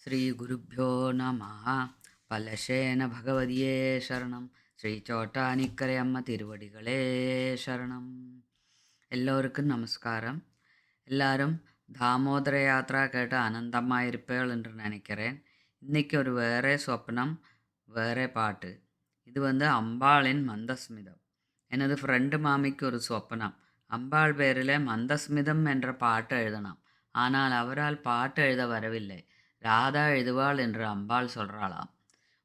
ശ്രീഗുരുഭ്യോ നമ. പലശേന ഭഗവതിയേ ശരണം. ശ്രീ ചോട്ടാനിക്കരയമ്മ തിരുവടികളേ ശരണം. எல்லோருக்கும் நமஸ்காரம். எல்லாரும் தாமோதர யாத்ரா கேட்டு ஆனந்தமாக இருப்பேள் என்று நினைக்கிறேன். இன்றைக்கி ஒரு வேறே சொப்னம், வேறே பாட்டு. இது அம்பாளின் மந்தஸ்மிதம். எனது ஃப்ரெண்டு மாமிக்கு ஒரு சொப்பனம், அம்பாள் பேரில் மந்தஸ்மிதம் என்ற பாட்டு எழுதலாம். ஆனால் அவரால் பாட்டு எழுத வரவில்லை. ராதா எழுதுவாள் என்று அம்பாள் சொல்கிறாளாம்.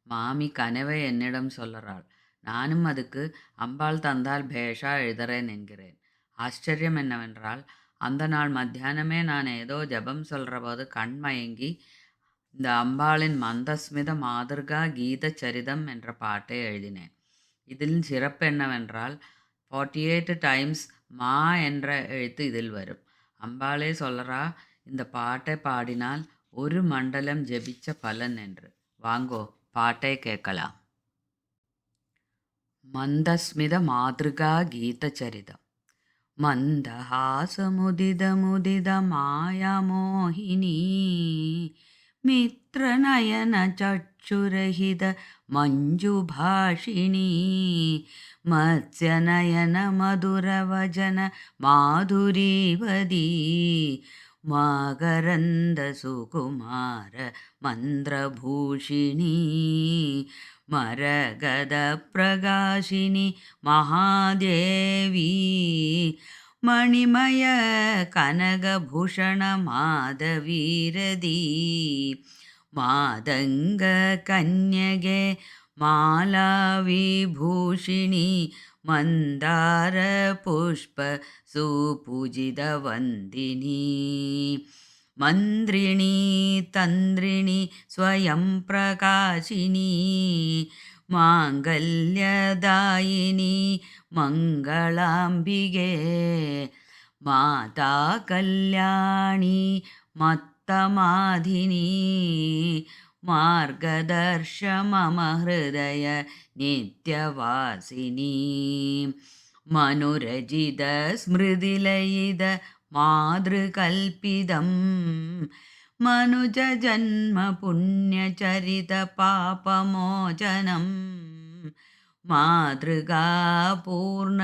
மாமி கனவை என்னிடம் சொல்லுறாள். நானும் அதுக்கு அம்பாள் தந்தால் பேஷா எழுதுறேன் என்கிறேன். ஆச்சரியம் என்னவென்றால், அந்த நாள் மத்தியானமே நான் ஏதோ ஜபம் சொல்கிற போது கண்மயங்கி இந்த அம்பாளின் மந்தஸ்மித மாதிர்கா கீத சரிதம் என்ற பாட்டை எழுதினேன். இதில் சிறப்பு என்னவென்றால் 48 டைம்ஸ் மா என்ற எழுத்து இதில் வரும். அம்பாளே சொல்கிறா, இந்த பாட்டை பாடினால் ஒரு மண்டலம் ஜெபிச்ச பலன் என்று. வாங்கோ பாட்டை கேட்கலாம். மந்தஸ்மித மாதிர்கா கீத சரிதம். மந்தஹாசமுதித மாயமோகினி மித்ரநயன சச்சுரஹித மஞ்சுபாஷிணி மத்ஸ்யநயன மதுரவஜன மாதுரீவதி மகரந்த சுகுமார மந்திரபூஷிணி மரகத பிரகாஷினி மகாதேவி மணிமய கனகபூஷண மாதவீரதி மாதங்க கன்யகே மாலா விபூஷிணி மந்தார புஷ்ப சுபூஜித வந்தினி மந்திரிணி தந்திரிணி ஸ்வயம் பிரகாஷினி மாங்கல்யதாயினி மங்களாம்பிகே மாதா கல்யாணி மத்தமாதினி மார்கதர்ஷ மம ஹிருதய நித்யவாசினி மனுரஜித ஸ்மிருதிலயித மாதృகல்பிதம் மனுஜ ஜன்ம புண்ணியச்சரித பாபமோசனம் மாதృகா பூர்ண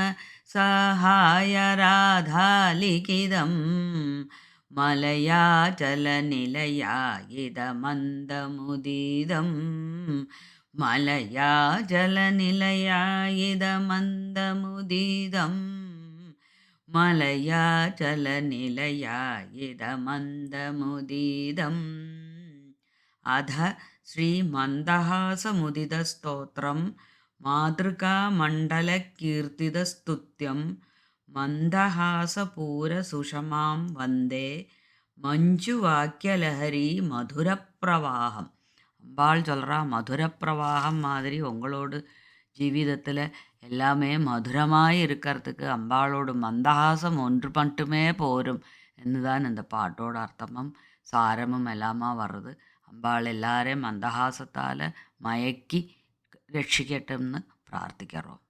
சகாய ராதாலிகிதம் மலயாச்சலநிலையாயித மந்தமுதிதம் மலயாச்சலநிலையாயித மந்தமுதிதம் மலயாச்சலநிலையாயித மந்தமுதிதம். அத ஸ்ரீமந்தஹாசமுதிதஸ்தோத்திரம் மாதృகாமண்டலகீர்த்திதஸ்துத்யம் மந்தஹாசபூரசுஷமாம் வந்தே மஞ்சுவாக்கியலஹரி மதுரப்பிரவாகம். அம்பாள் சொல்கிறா, மதுரப்பிரவாகம் மாதிரி உங்களோட ஜீவிதத்தில் எல்லாமே மதுரமாக இருக்கிறதுக்கு அம்பாளோட மந்தஹாசம் ஒன்று மட்டுமே போரும் என்றுதான் இந்த பாட்டோட அர்த்தமும் சாரமும் எல்லாமா வர்றது. அம்பாள் எல்லாரையும் மந்தஹாசத்தால் மயக்கி ரட்சிக்கட்டும்னு பிரார்த்திக்கிறோம்.